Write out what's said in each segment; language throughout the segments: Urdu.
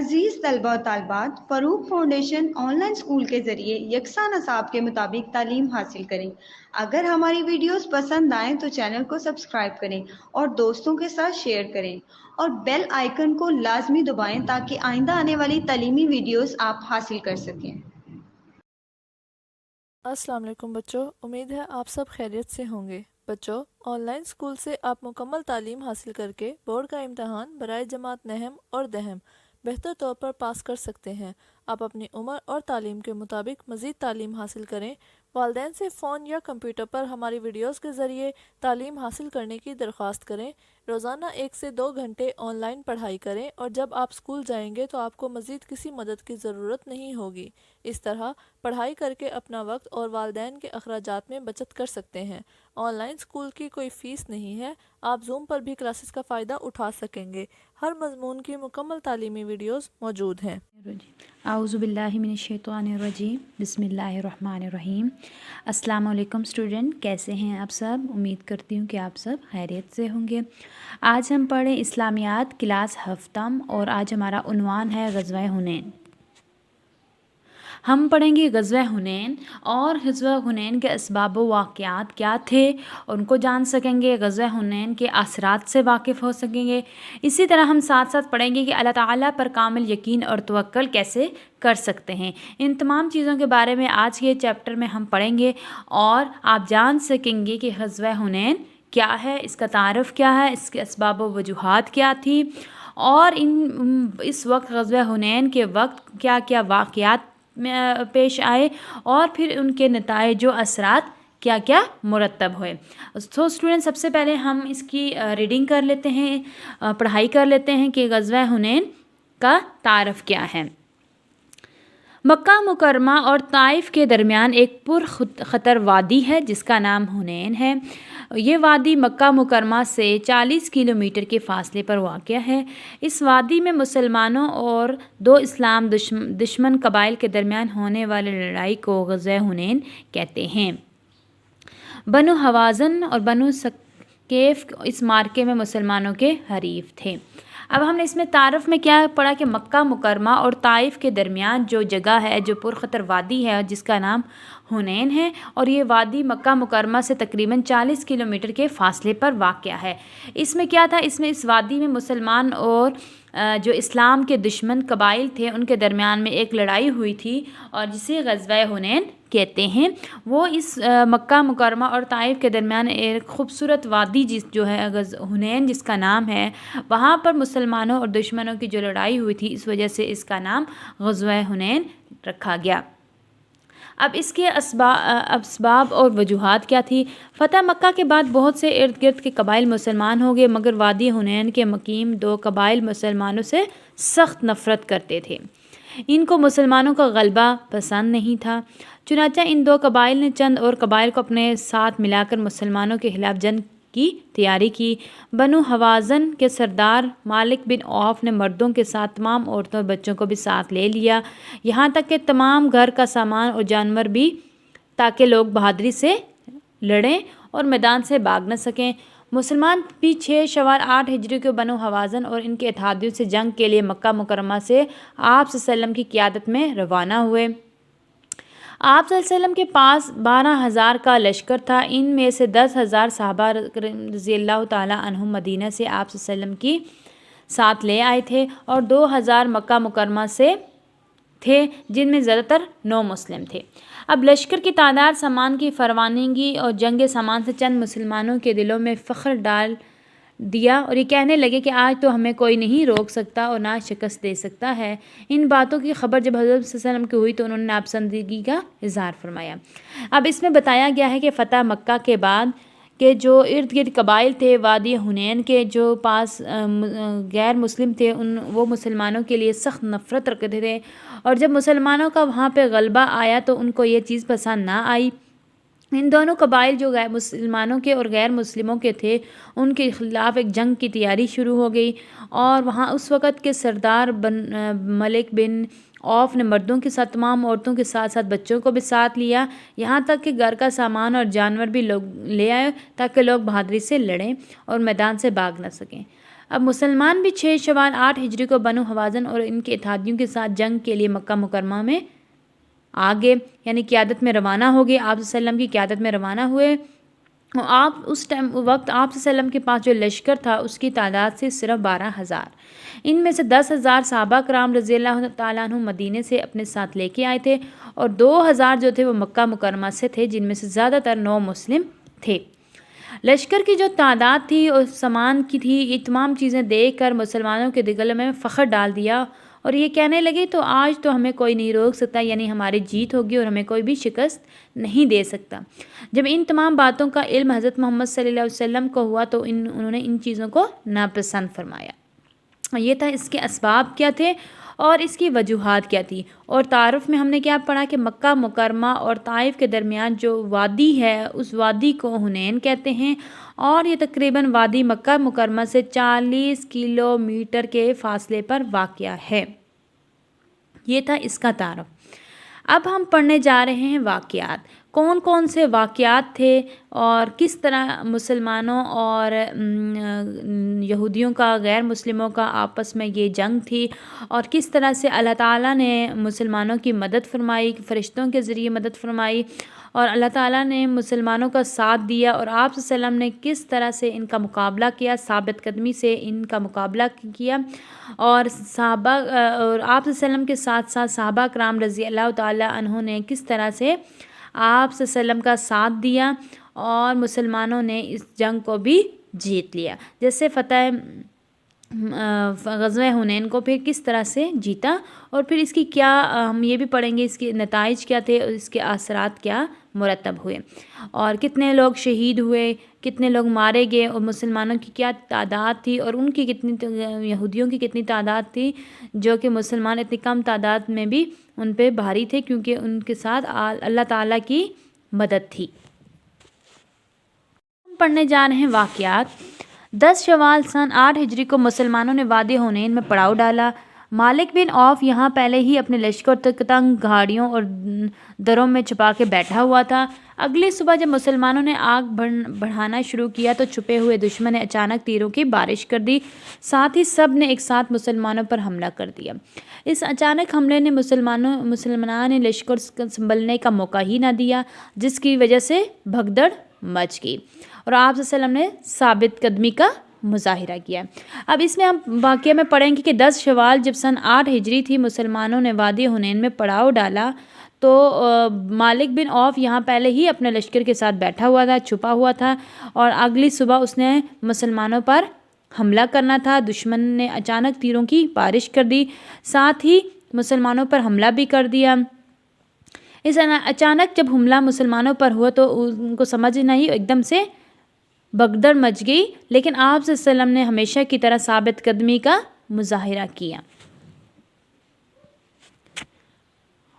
عزیز طلبہ و طالبات، فروغ فاؤنڈیشن آن لائن اسکول کے ذریعے یکساں نصاب کے مطابق تعلیم حاصل کریں۔ اگر ہماری ویڈیوز پسند آئیں تو چینل کو سبسکرائب کریں اور دوستوں کے ساتھ شیئر کریں اور بیل آئیکن کو لازمی دبائیں تاکہ آئندہ آنے والی تعلیمی ویڈیوز آپ حاصل کر سکیں۔ السلام علیکم بچوں، امید ہے آپ سب خیریت سے ہوں گے۔ بچوں، آن لائن اسکول سے آپ مکمل تعلیم حاصل کر کے بورڈ کا امتحان برائے جماعت نہم اور دہم بہتر طور پر پاس کر سکتے ہیں۔ آپ اپنی عمر اور تعلیم کے مطابق مزید تعلیم حاصل کریں۔ والدین سے فون یا کمپیوٹر پر ہماری ویڈیوز کے ذریعے تعلیم حاصل کرنے کی درخواست کریں۔ روزانہ 1 سے 2 گھنٹے آن لائن پڑھائی کریں اور جب آپ اسکول جائیں گے تو آپ کو مزید کسی مدد کی ضرورت نہیں ہوگی۔ اس طرح پڑھائی کر کے اپنا وقت اور والدین کے اخراجات میں بچت کر سکتے ہیں۔ آن لائن اسکول کی کوئی فیس نہیں ہے، آپ زوم پر بھی کلاسز کا فائدہ اٹھا سکیں گے۔ ہر مضمون کی مکمل تعلیمی ویڈیوز موجود ہیں۔ اعوذ باللہ من الشیطان الرجیم، بسم اللہ الرحمن الرحیم۔ السلام علیکم اسٹوڈنٹ، کیسے ہیں آپ سب؟ امید کرتی ہوں کہ آپ سب خیریت سے ہوں گے۔ آج ہم پڑھیں اسلامیات کلاس ہفتم اور آج ہمارا عنوان ہے غزوہ حنین۔ ہم پڑھیں گے غزوہ حنین اور غزوہ حنین کے اسباب و واقعات کیا تھے ان کو جان سکیں گے، غزوہ حنین کے اثرات سے واقف ہو سکیں گے۔ اسی طرح ہم ساتھ ساتھ پڑھیں گے کہ اللہ تعالیٰ پر کامل یقین اور توکل کیسے کر سکتے ہیں۔ ان تمام چیزوں کے بارے میں آج کے چیپٹر میں ہم پڑھیں گے اور آپ جان سکیں گے کہ غزوہ حنین کیا ہے، اس کا تعارف کیا ہے، اس کے اسباب و وجوہات کیا تھی اور اس وقت غزوہ حنین کے وقت کیا کیا واقعات پیش آئے اور پھر ان کے نتائج و اثرات کیا کیا مرتب ہوئے۔ تو اسٹوڈنٹ، سب سے پہلے ہم اس کی ریڈنگ کر لیتے ہیں، پڑھائی کر لیتے ہیں کہ غزوہ حنین کا تعارف کیا ہے۔ مکہ مکرمہ اور طائف کے درمیان ایک پرخطر وادی ہے جس کا نام حنین ہے۔ یہ وادی مکہ مکرمہ سے 40 کلومیٹر کے فاصلے پر واقع ہے۔ اس وادی میں مسلمانوں اور 2 اسلام دشمن قبائل کے درمیان ہونے والی لڑائی کو غزوہ حنین کہتے ہیں۔ بنو حوازن اور بنو ثقیف اس معرکے میں مسلمانوں کے حریف تھے۔ اب ہم نے اس میں تعارف میں کیا پڑھا کہ مکہ مکرمہ اور طائف کے درمیان جو جگہ ہے، جو پرخطر وادی ہے جس کا نام حنین ہے، اور یہ وادی مکہ مکرمہ سے تقریباً 40 کلومیٹر کے فاصلے پر واقع ہے۔ اس میں کیا تھا، اس وادی میں مسلمان اور جو اسلام کے دشمن قبائل تھے ان کے درمیان میں ایک لڑائی ہوئی تھی اور جسے غزوہ حنین کہتے ہیں۔ وہ اس مکہ مکرمہ اور طائف کے درمیان ایک خوبصورت وادی جو ہے حنین جس کا نام ہے، وہاں پر مسلمانوں اور دشمنوں کی جو لڑائی ہوئی تھی اس وجہ سے اس کا نام غزوہ حنین رکھا گیا۔ اب اس کے اسباب اور وجوہات کیا تھی۔ فتح مکہ کے بعد بہت سے ارد گرد کے قبائل مسلمان ہو گئے، مگر وادی حنین کے مقیم 2 قبائل مسلمانوں سے سخت نفرت کرتے تھے۔ ان کو مسلمانوں کا غلبہ پسند نہیں تھا، چنانچہ ان 2 قبائل نے چند اور قبائل کو اپنے ساتھ ملا کر مسلمانوں کے خلاف جنگ کی تیاری کی۔ بنو حوازن کے سردار مالک بن عوف نے مردوں کے ساتھ تمام عورتوں اور بچوں کو بھی ساتھ لے لیا، یہاں تک کہ تمام گھر کا سامان اور جانور بھی، تاکہ لوگ بہادری سے لڑیں اور میدان سے بھاگ نہ سکیں۔ مسلمان بھی 6 شوال 8 ہجری کو بنو حوازن اور ان کے اتحادیوں سے جنگ کے لیے مکہ مکرمہ سے آپ صلی اللہ علیہ وسلم کی قیادت میں روانہ ہوئے۔ آپ صلی اللہ علیہ وسلم کے پاس 12,000 کا لشکر تھا، ان میں سے 10,000 صحابہ رضی اللہ تعالیٰ عنہم مدینہ سے آپ صلی اللہ علیہ وسلم کی ساتھ لے آئے تھے اور 2,000 مکہ مکرمہ سے تھے جن میں زیادہ تر نو مسلم تھے۔ اب لشکر کی تعداد، سامان کی فراوانی اور جنگ سامان سے چند مسلمانوں کے دلوں میں فخر ڈال دیا اور یہ کہنے لگے کہ آج تو ہمیں کوئی نہیں روک سکتا اور نہ شکست دے سکتا ہے۔ ان باتوں کی خبر جب حضرت صلی اللہ علیہ وسلم کی ہوئی تو انہوں نے ناپسندگی کا اظہار فرمایا۔ اب اس میں بتایا گیا ہے کہ فتح مکہ کے بعد کہ جو ارد گرد قبائل تھے وادی حنین کے جو پاس غیر مسلم تھے، وہ مسلمانوں کے لیے سخت نفرت رکھتے تھے، اور جب مسلمانوں کا وہاں پہ غلبہ آیا تو ان کو یہ چیز پسند نہ آئی۔ ان دونوں قبائل جو غیر مسلمانوں کے اور غیر مسلموں کے تھے ان کے خلاف ایک جنگ کی تیاری شروع ہو گئی، اور وہاں اس وقت کے سردار ملک بن عوف نے مردوں کے ساتھ تمام عورتوں کے ساتھ ساتھ بچوں کو بھی ساتھ لیا، یہاں تک کہ گھر کا سامان اور جانور بھی لوگ لے آئے تاکہ لوگ بہادری سے لڑیں اور میدان سے بھاگ نہ سکیں۔ اب مسلمان بھی 6 شوال 8 ہجری کو بنو حوازن اور ان کے اتحادیوں کے ساتھ جنگ کے لیے مکہ مکرمہ میں آگے یعنی قیادت میں روانہ ہو گئے. آپ صلی اللہ علیہ وسلم کی قیادت میں روانہ ہوئے. آپ اس وقت آپ صلی اللہ علیہ وسلم کے پاس جو لشکر تھا اس کی تعداد سے صرف 12,000. ان میں سے 10,000 صحابہ کرام رضی اللہ تعالیٰ عنہ مدینے سے اپنے ساتھ لے کے آئے تھے اور 2,000 جو تھے وہ مکہ مکرمہ سے تھے، جن میں سے زیادہ تر نو مسلم تھے. لشکر کی جو تعداد تھی اور سامان کی تھی، یہ تمام چیزیں دیکھ کر مسلمانوں کے دل میں فخر ڈال دیا اور یہ کہنے لگے تو آج تو ہمیں کوئی نہیں روک سکتا، یعنی ہماری جیت ہوگی اور ہمیں کوئی بھی شکست نہیں دے سکتا. جب ان تمام باتوں کا علم حضرت محمد صلی اللہ علیہ وسلم کو ہوا تو انہوں نے ان چیزوں کو ناپسند فرمایا. یہ تھا اس کے اسباب کیا تھے اور اس کی وجوہات کیا تھی. اور تعارف میں ہم نے کیا پڑھا کہ مکہ مکرمہ اور طائف کے درمیان جو وادی ہے اس وادی کو حنین کہتے ہیں اور یہ تقریباً وادی مکہ مکرمہ سے 40 کلومیٹر کے فاصلے پر واقع ہے. یہ تھا اس کا تعارف. اب ہم پڑھنے جا رہے ہیں واقعات. کون کون سے واقعات تھے اور کس طرح مسلمانوں اور یہودیوں کا غیر مسلموں کا آپس میں یہ جنگ تھی اور کس طرح سے اللہ تعالیٰ نے مسلمانوں کی مدد فرمائی، فرشتوں کے ذریعے مدد فرمائی اور اللہ تعالیٰ نے مسلمانوں کا ساتھ دیا اور آپ صلی اللہ علیہ وسلم نے کس طرح سے ان کا مقابلہ کیا، ثابت قدمی سے ان کا مقابلہ کیا اور صحابہ اور آپ صلی اللہ علیہ وسلم کے ساتھ ساتھ صحابہ کرام رضی اللہ تعالیٰ عنہ نے کس طرح سے آپ صلی اللہ علیہ وسلم کا ساتھ دیا اور مسلمانوں نے اس جنگ کو بھی جیت لیا. جیسے فتح غزوہ حنین کو پھر کس طرح سے جیتا اور پھر اس کی کیا ہم یہ بھی پڑھیں گے اس کے نتائج کیا تھے اور اس کے اثرات کیا مرتب ہوئے اور کتنے لوگ شہید ہوئے، کتنے لوگ مارے گئے اور مسلمانوں کی کیا تعداد تھی اور ان کی کتنی یہودیوں کی کتنی تعداد تھی جو کہ مسلمان اتنی کم تعداد میں بھی ان پہ بھاری تھے کیونکہ ان کے ساتھ اللہ تعالیٰ کی مدد تھی. ہم پڑھنے جا رہے ہیں واقعات. 10 شوال سن 8 ہجری کو مسلمانوں نے وادی حنین میں پڑاؤ ڈالا. مالک بن عوف یہاں پہلے ہی اپنے لشکر تنگ گھاڑیوں اور دروں میں چھپا کے بیٹھا ہوا تھا. اگلی صبح جب مسلمانوں نے آگ بڑھانا شروع کیا تو چھپے ہوئے دشمن نے اچانک تیروں کی بارش کر دی. ساتھ ہی سب نے ایک ساتھ مسلمانوں پر حملہ کر دیا. اس اچانک حملے نے مسلمانوں نے لشکر سنبھلنے کا موقع ہی نہ دیا جس کی وجہ سے بھگدڑ مچ گئی اور آپ صلی اللہ علیہ وسلم نے ثابت قدمی کا مظاہرہ کیا. اب اس میں ہم واقعہ میں پڑھیں گے کہ 10 شوال جب سن 8 ہجری تھی مسلمانوں نے وادی حنین میں پڑاؤ ڈالا تو مالک بن عوف یہاں پہلے ہی اپنے لشکر کے ساتھ بیٹھا ہوا تھا، چھپا ہوا تھا اور اگلی صبح اس نے مسلمانوں پر حملہ کرنا تھا. دشمن نے اچانک تیروں کی بارش کر دی، ساتھ ہی مسلمانوں پر حملہ بھی کر دیا. اس اچانک جب حملہ مسلمانوں پر ہوا تو ان کو سمجھ نہیں ایک دم سے بھگدڑ مچ گئی، لیکن آپ صلی اللہ علیہ وسلم نے ہمیشہ کی طرح ثابت قدمی کا مظاہرہ کیا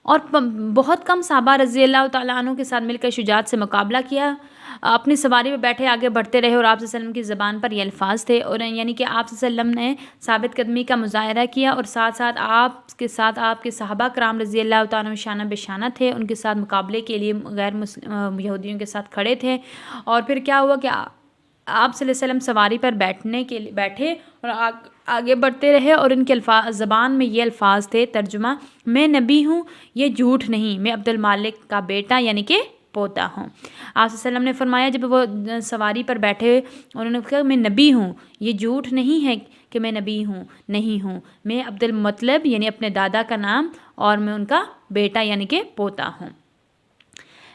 اور بہت کم صحابہ رضی اللہ تعالیٰ عنہ کے ساتھ مل کر شجاعت سے مقابلہ کیا. اپنی سواری پہ بیٹھے آگے بڑھتے رہے اور آپ صلی اللہ علیہ وسلم کی زبان پر یہ الفاظ تھے اور یعنی کہ آپ صلی اللہ علیہ وسلم نے ثابت قدمی کا مظاہرہ کیا اور ساتھ ساتھ آپ کے صحابہ کرام رضی اللہ تعالیٰ شانہ بے شانہ تھے، ان کے ساتھ مقابلے کے لیے غیر مسلم یہودیوں کے ساتھ کھڑے تھے. اور پھر کیا ہوا کہ آپ صلی اللہ علیہ وسلم سواری پر بیٹھے اور آگے بڑھتے رہے اور ان کے زبان میں یہ الفاظ تھے. ترجمہ: میں نبی ہوں، یہ جھوٹ نہیں، میں عبد المالک کا بیٹا یعنی کہ پوتا ہوں. آپ صلی اللہ علیہ وسلم نے فرمایا جب وہ سواری پر بیٹھے انہوں نے کہا میں نبی ہوں، یہ جھوٹ نہیں ہے کہ میں نبی ہوں، نہیں ہوں، میں عبد المطلب یعنی اپنے دادا کا نام اور میں ان کا بیٹا یعنی کہ پوتا ہوں.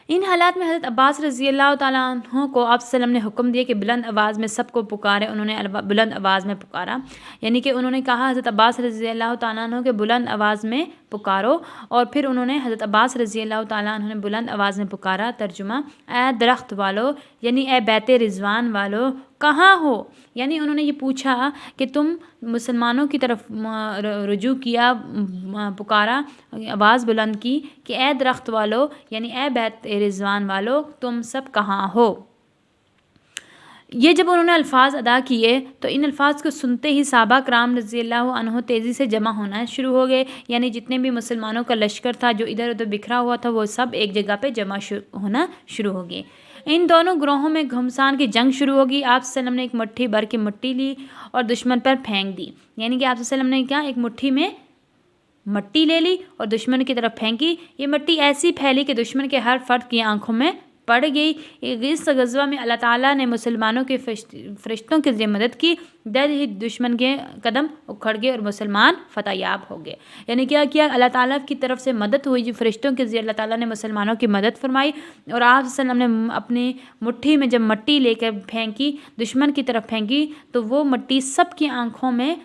ان حالات میں حضرت عباس رضی اللہ تعالیٰ عنہ کو آپ صلی اللہ علیہ وسلم نے حکم دیا کہ بلند آواز میں سب کو پکارے. انہوں نے بلند آواز میں پکارا یعنی کہ انہوں نے کہا حضرت عباس رضی اللہ تعالیٰ عنہ کے بلند آواز میں پکارو اور پھر انہوں نے حضرت عباس رضی اللہ تعالیٰ عنہ نے بلند آواز میں پکارا. ترجمہ: اے درخت والو یعنی اے بیت رضوان والو کہاں ہو، یعنی انہوں نے یہ پوچھا کہ تم مسلمانوں کی طرف رجوع کیا، پکارا، آواز بلند کی کہ اے درخت والو یعنی اے بیت رضوان والو تم سب کہاں ہو. یہ جب انہوں نے الفاظ ادا کیے تو ان الفاظ کو سنتے ہی صحابہ کرام رضی اللہ عنہ تیزی سے جمع ہونا شروع ہو گئے، یعنی جتنے بھی مسلمانوں کا لشکر تھا جو ادھر ادھر بکھرا ہوا تھا وہ سب ایک جگہ پہ جمع ہونا شروع ہو گئے. ان دونوں گروہوں میں گھمسان کی جنگ شروع ہوگی۔ آپ صلی اللہ علیہ وسلم نے ایک مٹھی بھر کے مٹی لی اور دشمن پر پھینک دی، یعنی کہ آپ صلی اللہ علیہ وسلم نے کیا ایک مٹھی میں مٹی لے لی اور دشمن کی طرف پھینکی۔ یہ مٹی ایسی پھیلی کہ دشمن کے ہر فرد کی آنکھوں میں پڑ گئی۔ اس غزوہ میں اللہ تعالیٰ نے مسلمانوں کے فرشتوں کے ذریعے مدد کی، جلد ہی دشمن کے قدم اکھڑ گئے اور مسلمان فتح یاب ہو گئے۔ یعنی کیا اللہ تعالیٰ کی طرف سے مدد ہوئی، جو فرشتوں کے ذریعے اللہ تعالیٰ نے مسلمانوں کی مدد فرمائی، اور آپ صلی اللہ علیہ وسلم نے اپنی مٹھی میں جب مٹی لے کر پھینکی، دشمن کی طرف پھینکی، تو وہ مٹی سب کی آنکھوں میں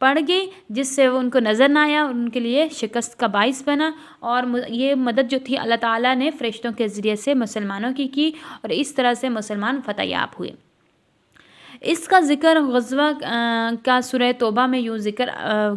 پڑ گئی، جس سے وہ ان کو نظر نہ آیا اور ان کے لیے شکست کا باعث بنا۔ اور یہ مدد جو تھی اللہ تعالیٰ نے فرشتوں کے ذریعے سے مسلمانوں کی اور اس طرح سے مسلمان فتح یاب ہوئے۔ اس کا ذکر غزوہ کا سورہ توبہ میں یوں ذکر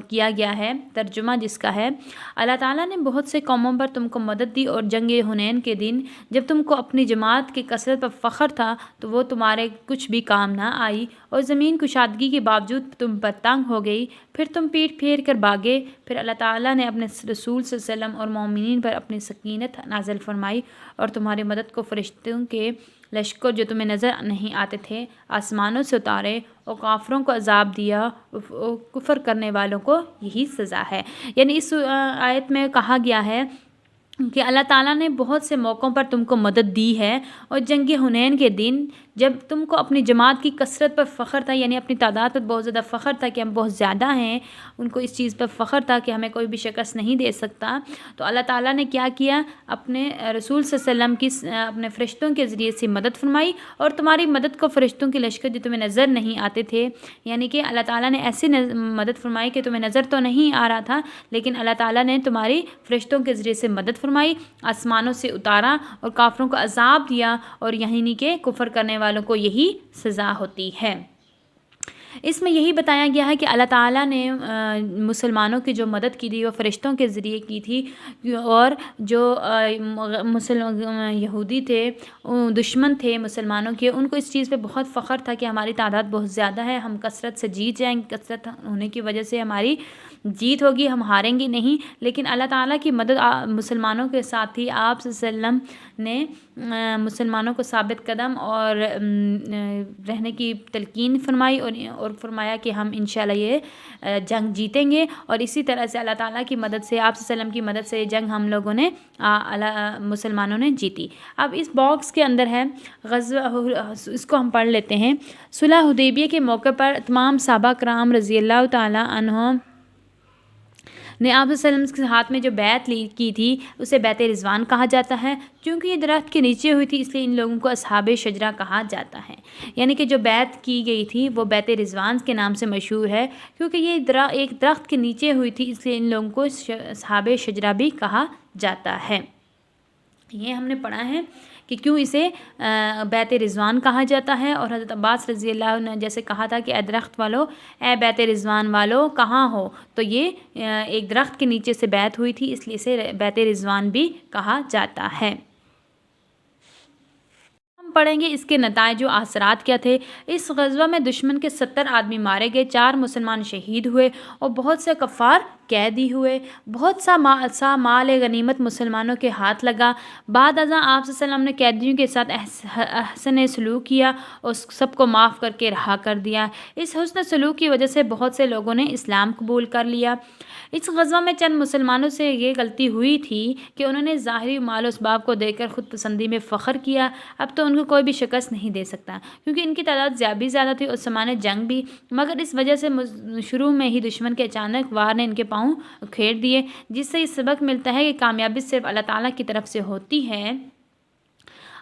کیا گیا ہے، ترجمہ جس کا ہے: اللہ تعالیٰ نے بہت سے قوموں پر تم کو مدد دی، اور جنگ حنین کے دن جب تم کو اپنی جماعت کی کثرت پر فخر تھا تو وہ تمہارے کچھ بھی کام نہ آئی، اور زمین کشادگی کے باوجود تم پر تنگ ہو گئی، پھر تم پیٹ پھیر کر بھاگے، پھر اللہ تعالیٰ نے اپنے رسول صلی اللہ علیہ وسلم اور مومنین پر اپنی سکینت نازل فرمائی اور تمہاری مدد کو فرشتوں کے لشکر جو تمہیں نظر نہیں آتے تھے آسمانوں سے اتارے، اور کافروں کو عذاب دیا، کفر کرنے والوں کو یہی سزا ہے۔ یعنی اس آیت میں کہا گیا ہے کہ اللہ تعالیٰ نے بہت سے موقعوں پر تم کو مدد دی ہے، اور جنگ حنین کے دن جب تم کو اپنی جماعت کی کثرت پر فخر تھا، یعنی اپنی تعداد پر بہت زیادہ فخر تھا کہ ہم بہت زیادہ ہیں، ان کو اس چیز پر فخر تھا کہ ہمیں کوئی بھی شکست نہیں دے سکتا، تو اللہ تعالیٰ نے کیا کیا، اپنے رسول صلی اللہ علیہ وسلم کی اپنے فرشتوں کے ذریعے سے مدد فرمائی، اور تمہاری مدد کو فرشتوں کے لشکر جو تمہیں نظر نہیں آتے تھے، یعنی کہ اللہ تعالیٰ نے ایسی مدد فرمائی کہ تمہیں نظر تو نہیں آ رہا تھا، لیکن اللہ تعالیٰ نے تمہاری فرشتوں کے ذریعے سے مدد فرمائی، آسمانوں سے اتارا اور کافروں کو عذاب دیا، اور یعنی کہ کفر کرنے والوں کو یہی سزا ہوتی ہے۔ اس میں یہی بتایا گیا ہے کہ اللہ تعالیٰ نے مسلمانوں کی جو مدد کی تھی وہ فرشتوں کے ذریعے کی تھی، اور جو یہودی تھے، دشمن تھے مسلمانوں کے، ان کو اس چیز پہ بہت فخر تھا کہ ہماری تعداد بہت زیادہ ہے، ہم کثرت سے جیت جائیں گے، کثرت ہونے کی وجہ سے ہماری جیت ہوگی، ہم ہاریں گے نہیں۔ لیکن اللہ تعالیٰ کی مدد مسلمانوں کے ساتھ ہی آپ صلی اللہ علیہ وسلم نے مسلمانوں کو ثابت قدم اور رہنے کی تلقین فرمائی، اور فرمایا کہ ہم انشاءاللہ یہ جنگ جیتیں گے، اور اسی طرح سے اللہ تعالیٰ کی مدد سے، آپ صلی اللہ علیہ وسلم کی مدد سے یہ جنگ ہم لوگوں نے مسلمانوں نے جیتی۔ اب اس باکس کے اندر ہے غزوہ، اس کو ہم پڑھ لیتے ہیں۔ صلح حدیبیہ کے موقع پر تمام صحابہ کرام رضی اللہ تعالیٰ عنہم نے آپ صلی اللہ علیہ وسلم کے ہاتھ میں جو بیعت کی تھی اسے بیعت رضوان کہا جاتا ہے، کیونکہ یہ درخت کے نیچے ہوئی تھی اس لیے ان لوگوں کو اصحاب شجرہ کہا جاتا ہے۔ یعنی کہ جو بیعت کی گئی تھی وہ بیعت رضوان کے نام سے مشہور ہے، کیونکہ یہ ایک درخت کے نیچے ہوئی تھی اس لیے ان لوگوں کو اصحاب شجرہ بھی کہا جاتا ہے۔ یہ ہم نے پڑھا ہے کہ کیوں اسے بیعت رضوان کہا جاتا ہے، اور حضرت عباس رضی اللہ عنہ نے جیسے کہا تھا کہ اے درخت والو، اے بیعت رضوان والو کہاں ہو، تو یہ ایک درخت کے نیچے سے بیعت ہوئی تھی اس لیے اسے بیعت رضوان بھی کہا جاتا ہے۔ پڑھیں گے اس کے نتائج و اثرات کیا تھے۔ اس غزوہ میں دشمن کے 70 آدمی مارے گئے، 4 مسلمان شہید ہوئے اور بہت سے کفار قیدی ہوئے، بہت سا مال غنیمت مسلمانوں کے ہاتھ لگا۔ بعد ازاں آپ صلی اللہ علیہ وسلم نے قیدیوں کے ساتھ حسن سلوک کیا اور سب کو معاف کر کے رہا کر دیا۔ اس حسن سلوک کی وجہ سے بہت سے لوگوں نے اسلام قبول کر لیا۔ اس غزوہ میں چند مسلمانوں سے یہ غلطی ہوئی تھی کہ انہوں نے ظاہری مال و اسباب کو دیکھ کر خود پسندی میں فخر کیا۔ اب تو ان کو کوئی بھی شکست نہیں دے سکتا، کیونکہ ان کی تعداد بھی زیادہ تھی اور سامان جنگ بھی، مگر اس وجہ سے شروع میں ہی دشمن کے اچانک وار نے ان کے پاؤں کھیر دیے، جس سے یہ سبق ملتا ہے کہ کامیابی صرف اللہ تعالیٰ کی طرف سے ہوتی ہے۔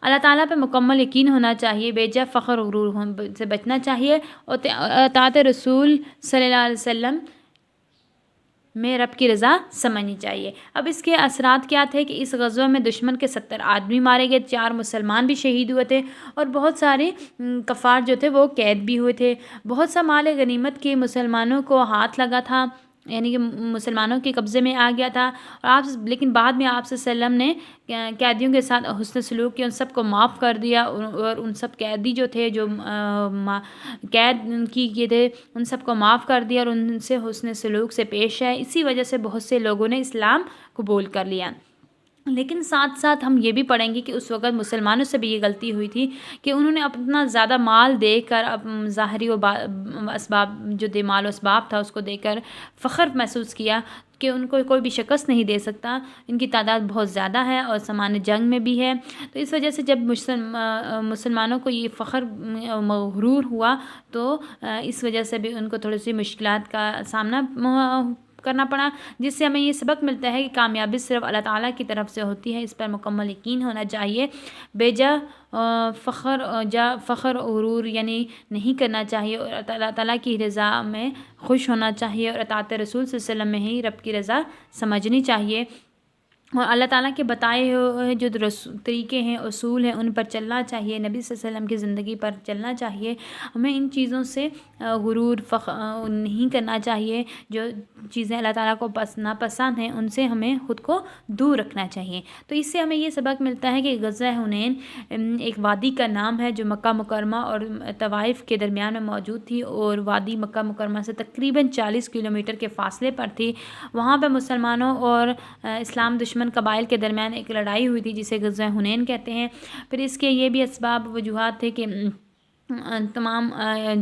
اللہ تعالیٰ پہ مکمل یقین ہونا چاہیے، بے جا فخر و غرور سے بچنا چاہیے، اور اطاعت رسول صلی اللہ علیہ وسلم میں رب کی رضا سمجھنی چاہیے۔ اب اس کے اثرات کیا تھے کہ اس غزوہ میں دشمن کے 70 آدمی مارے گئے، 4 مسلمان بھی شہید ہوئے تھے، اور بہت سارے کفار جو تھے وہ قید بھی ہوئے تھے۔ بہت سا مال غنیمت کے مسلمانوں کو ہاتھ لگا تھا، یعنی کہ مسلمانوں کے قبضے میں آ گیا تھا، اور لیکن بعد میں آپ صلی اللہ علیہ وسلم نے قیدیوں کے ساتھ حسن سلوک کیا، ان سب کو معاف کر دیا، اور ان سب قیدی جو تھے جو قید کیے تھے ان سب کو معاف کر دیا، اور ان سے حسن سلوک سے پیش ہے۔ اسی وجہ سے بہت سے لوگوں نے اسلام قبول کر لیا۔ لیکن ساتھ ساتھ ہم یہ بھی پڑھیں گے کہ اس وقت مسلمانوں سے بھی یہ غلطی ہوئی تھی کہ انہوں نے اپنا زیادہ مال دے کر ظاہری و اسباب جو مال و اسباب تھا اس کو دے کر فخر محسوس کیا کہ ان کو کوئی بھی شکست نہیں دے سکتا، ان کی تعداد بہت زیادہ ہے اور سامان جنگ میں بھی ہے۔ تو اس وجہ سے جب مسلمانوں کو یہ فخر مغرور ہوا تو اس وجہ سے بھی ان کو تھوڑی سی مشکلات کا سامنا کرنا پڑا، جس سے ہمیں یہ سبق ملتا ہے کہ کامیابی صرف اللہ تعالیٰ کی طرف سے ہوتی ہے، اس پر مکمل یقین ہونا چاہیے۔ بے جا فخر غرور یعنی نہیں کرنا چاہیے، اور اللہ تعالیٰ کی رضا میں خوش ہونا چاہیے، اور اطاعت رسول صلی اللہ علیہ وسلم میں ہی رب کی رضا سمجھنی چاہیے، اور اللہ تعالیٰ کے بتائے ہوئے جو طریقے ہیں، اصول ہیں، ان پر چلنا چاہیے، نبی صلی اللہ علیہ وسلم کی زندگی پر چلنا چاہیے۔ ہمیں ان چیزوں سے غرور نہیں کرنا چاہیے، جو چیزیں اللہ تعالیٰ کو ناپسند ہیں ان سے ہمیں خود کو دور رکھنا چاہیے۔ تو اس سے ہمیں یہ سبق ملتا ہے کہ غزوہ حنین ایک وادی کا نام ہے جو مکہ مکرمہ اور طوائف کے درمیان میں موجود تھی، اور وادی مکہ مکرمہ سے تقریباً 40 کلومیٹر کے فاصلے پر تھی۔ وہاں پہ مسلمانوں اور اسلام دشمن قبائل کے درمیان ایک لڑائی ہوئی تھی جسے غزوہ حنین کہتے ہیں۔ پھر اس کے یہ بھی اسباب وجوہات تھے کہ تمام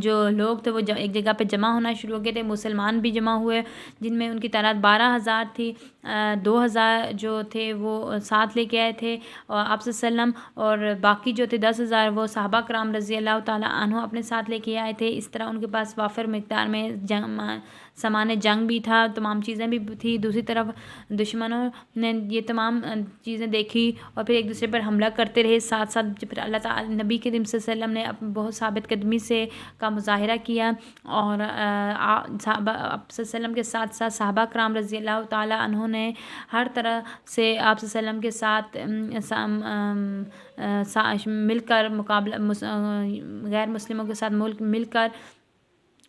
جو لوگ تھے وہ ایک جگہ پہ جمع ہونا شروع ہو گئے تھے، مسلمان بھی جمع ہوئے جن میں ان کی تعداد 12,000 تھی، 2,000 جو تھے وہ ساتھ لے کے آئے تھے اور آپ صلی اللہ علیہ وسلم، اور باقی جو تھے 10,000 وہ صحابہ کرام رضی اللہ تعالیٰ عنہ اپنے ساتھ لے کے آئے تھے۔ اس طرح ان کے پاس وافر مقدار میں سامان جنگ بھی تھا، تمام چیزیں بھی تھی۔ دوسری طرف دشمنوں نے یہ تمام چیزیں دیکھی اور پھر ایک دوسرے پر حملہ کرتے رہے، ساتھ ساتھ پھر اللہ تعالیٰ نبی کریم صلی اللہ علیہ وسلم نے بہت ثابت قدمی سے کا مظاہرہ کیا، اور صحابہ آپ صلی اللہ علیہ وسلم کے ساتھ ساتھ صحابہ کرام رضی اللہ تعالیٰ عنہ نے ہر طرح سے آپ صلی اللہ علیہ وسلم کے ساتھ مل کر غیر مسلموں کے ساتھ مل کر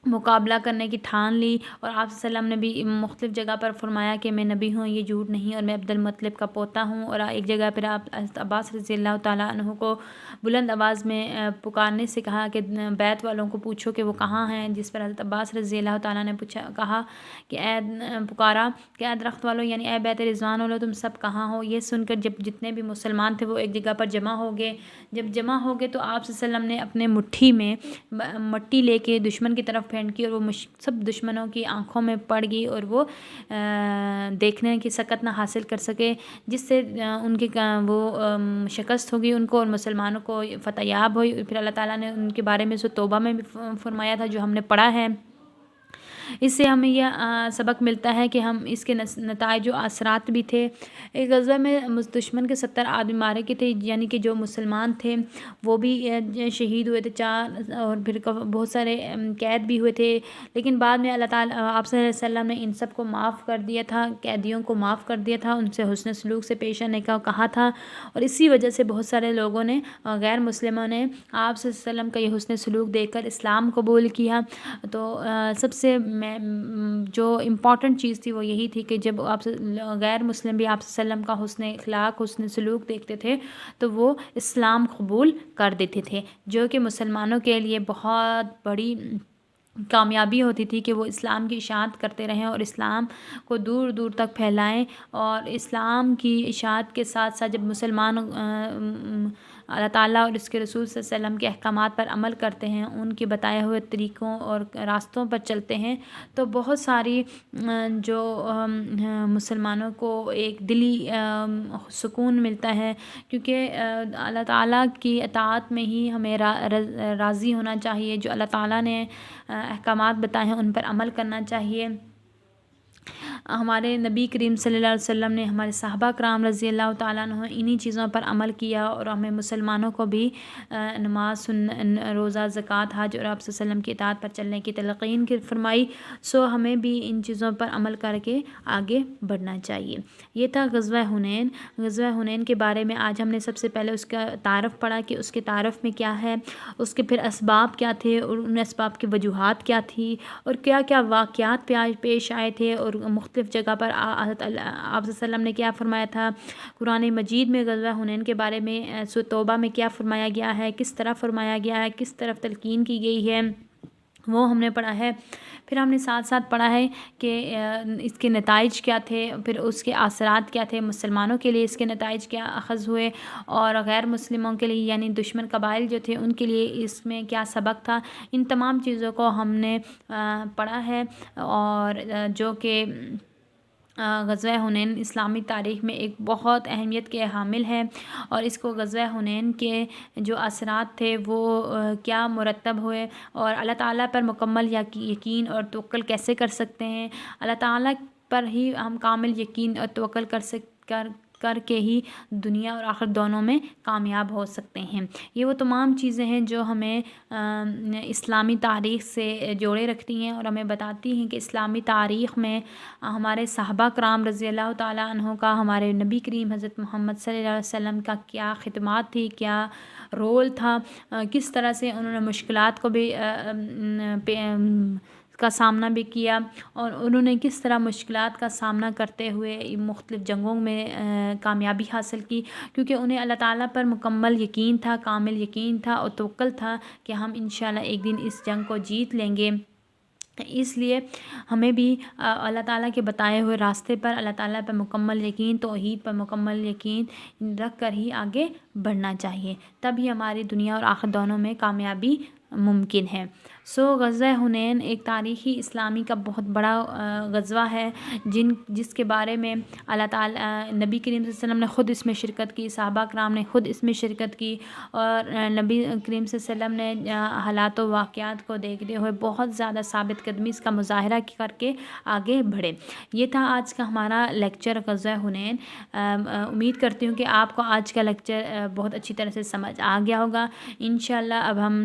مقابلہ کرنے کی ٹھان لی، اور آپ صلی اللہ علیہ وسلم نے بھی مختلف جگہ پر فرمایا کہ میں نبی ہوں، یہ جھوٹ نہیں، اور میں عبد المطلب کا پوتا ہوں۔ اور ایک جگہ پھر آپ حضرت عباس رضی اللہ تعالیٰ عنہ کو بلند آواز میں پکارنے سے کہا کہ بیت والوں کو پوچھو کہ وہ کہاں ہیں، جس پر حضرت عباس رضی اللہ تعالیٰ نے کہا کہ پکارا کہ اے درخت والوں یعنی اے بیت رضوان والوں تم سب کہاں ہو۔ یہ سن کر جب جتنے بھی مسلمان تھے وہ ایک جگہ پر جمع ہو گئے۔ جب جمع ہو گئے تو آپ صلی اللہ علیہ وسلم نے اپنے مٹھی میں مٹی لے کے دشمن کی طرف پھینک کی، اور وہ سب دشمنوں کی آنکھوں میں پڑ گئی اور وہ دیکھنے کی سکت نہ حاصل کر سکے، جس سے ان کی وہ شکست ہوگی ان کو، اور مسلمانوں کو فتح یاب ہوئی۔ پھر اللہ تعالیٰ نے ان کے بارے میں توبہ میں بھی فرمایا تھا جو ہم نے پڑھا ہے۔ اس سے ہمیں یہ سبق ملتا ہے کہ ہم اس کے نتائج و اثرات بھی تھے۔ ایک غزوہ میں دشمن کے 70 آدمی مارے گئے تھے، یعنی کہ جو مسلمان تھے وہ بھی شہید ہوئے تھے 4، اور پھر بہت سارے قید بھی ہوئے تھے، لیکن بعد میں اللہ تعالیٰ آپ صلی اللہ علیہ وسلم نے ان سب کو معاف کر دیا تھا، قیدیوں کو معاف کر دیا تھا، ان سے حسن سلوک سے پیش آنے کا کہا تھا، اور اسی وجہ سے بہت سارے لوگوں نے غیر مسلموں نے آپ صلی اللہ علیہ وسلم کا یہ حسن سلوک دیکھ کر اسلام قبول کیا۔ تو سب سے جو امپورٹنٹ چیز تھی وہ یہی تھی کہ جب آپ غیر مسلم بھی آپ صلی اللہ علیہ وسلم کا حسن اخلاق حسن سلوک دیکھتے تھے تو وہ اسلام قبول کر دیتے تھے، جو کہ مسلمانوں کے لیے بہت بڑی کامیابی ہوتی تھی کہ وہ اسلام کی اشاعت کرتے رہیں اور اسلام کو دور دور تک پھیلائیں۔ اور اسلام کی اشاعت کے ساتھ ساتھ جب مسلمان اللہ تعالیٰ اور اس کے رسول صلی اللہ علیہ وسلم کے احکامات پر عمل کرتے ہیں، ان کے بتائے ہوئے طریقوں اور راستوں پر چلتے ہیں، تو بہت ساری جو مسلمانوں کو ایک دلی سکون ملتا ہے، کیونکہ اللہ تعالیٰ کی اطاعت میں ہی ہمیں راضی ہونا چاہیے۔ جو اللہ تعالیٰ نے احکامات بتائے ہیں ان پر عمل کرنا چاہیے۔ ہمارے نبی کریم صلی اللہ علیہ وسلم نے ہمارے صحابہ کرام رضی اللہ تعالیٰ عنہ انہی چیزوں پر عمل کیا، اور ہمیں مسلمانوں کو بھی نماز، روزہ، زکوٰۃ، حج اور آپ صلی اللہ علیہ وسلم کی اطاعت پر چلنے کی تلقین فرمائی۔ سو ہمیں بھی ان چیزوں پر عمل کر کے آگے بڑھنا چاہیے۔ یہ تھا غزوہ حنین۔ غزوہ حنین کے بارے میں آج ہم نے سب سے پہلے اس کا تعارف پڑھا کہ اس کے تعارف میں کیا ہے، اس کے پھر اسباب کیا تھے اور ان اسباب کی وجوہات کیا تھی، اور کیا کیا واقعات پیش آئے تھے، اور مختلف جگہ پر آپ صلی اللہ علیہ وسلم نے کیا فرمایا تھا۔ قرآن مجید میں غزوہ حنین کے بارے میں سورۃ توبہ میں کیا فرمایا گیا ہے، کس طرح فرمایا گیا ہے، کس طرف تلقین کی گئی ہے، وہ ہم نے پڑھا ہے۔ پھر ہم نے ساتھ ساتھ پڑھا ہے کہ اس کے نتائج کیا تھے، پھر اس کے اثرات کیا تھے، مسلمانوں کے لیے اس کے نتائج کیا اخذ ہوئے اور غیر مسلموں کے لیے یعنی دشمن قبائل جو تھے ان کے لیے اس میں کیا سبق تھا۔ ان تمام چیزوں کو ہم نے پڑھا ہے، اور جو کہ غزوہ حنین اسلامی تاریخ میں ایک بہت اہمیت کے حامل ہے، اور اس کو غزوہ حنین کے جو اثرات تھے وہ کیا مرتب ہوئے، اور اللہ تعالیٰ پر مکمل یقین اور توکل کیسے کر سکتے ہیں۔ اللہ تعالیٰ پر ہی ہم کامل یقین اور توکل کر کے ہی دنیا اور آخرت دونوں میں کامیاب ہو سکتے ہیں۔ یہ وہ تمام چیزیں ہیں جو ہمیں اسلامی تاریخ سے جوڑے رکھتی ہیں، اور ہمیں بتاتی ہیں کہ اسلامی تاریخ میں ہمارے صحابہ کرام رضی اللہ تعالیٰ عنہ کا، ہمارے نبی کریم حضرت محمد صلی اللہ علیہ وسلم کا کیا خدمات تھی، کیا رول تھا، کس طرح سے انہوں نے مشکلات کو بھی کا سامنا بھی کیا، اور انہوں نے کس طرح مشکلات کا سامنا کرتے ہوئے مختلف جنگوں میں کامیابی حاصل کی، کیونکہ انہیں اللہ تعالیٰ پر مکمل یقین تھا، کامل یقین تھا اور توکل تھا کہ ہم انشاءاللہ ایک دن اس جنگ کو جیت لیں گے۔ اس لیے ہمیں بھی اللہ تعالیٰ کے بتائے ہوئے راستے پر، اللہ تعالیٰ پر مکمل یقین، توحید پر مکمل یقین رکھ کر ہی آگے بڑھنا چاہیے، تب ہی ہماری دنیا اور آخرت دونوں میں کامیابی ممکن ہے۔ غزوہ حنین ایک تاریخی اسلامی کا بہت بڑا غزوہ ہے، جس کے بارے میں اللہ تعالیٰ نبی کریم صلی اللہ علیہ وسلم نے خود اس میں شرکت کی، صحابہ کرام نے خود اس میں شرکت کی، اور نبی کریم صلی اللہ علیہ وسلم نے حالات و واقعات کو دیکھتے ہوئے بہت زیادہ ثابت قدمی اس کا مظاہرہ کر کے آگے بڑھے۔ یہ تھا آج کا ہمارا لیکچر غزوہ حنین۔ امید کرتی ہوں کہ آپ کو آج کا لیکچر بہت اچھی طرح سے سمجھ آ گیا ہوگا۔ انشاءاللہ اب ہم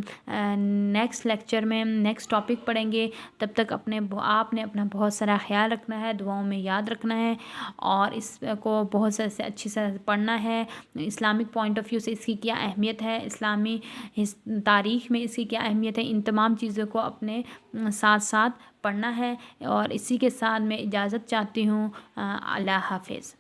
نیکسٹ لیکچر میں نیکسٹ ٹاپک پڑھیں گے۔ تب تک آپ نے اپنا بہت سارا خیال رکھنا ہے، دعاؤں میں یاد رکھنا ہے، اور اس کو بہت سے اچھی سے پڑھنا ہے۔ اسلامک پوائنٹ آف ویو سے اس کی کیا اہمیت ہے، اسلامی تاریخ میں اس کی کیا اہمیت ہے، ان تمام چیزوں کو اپنے ساتھ ساتھ پڑھنا ہے۔ اور اسی کے ساتھ میں اجازت چاہتی ہوں۔ اللہ حافظ۔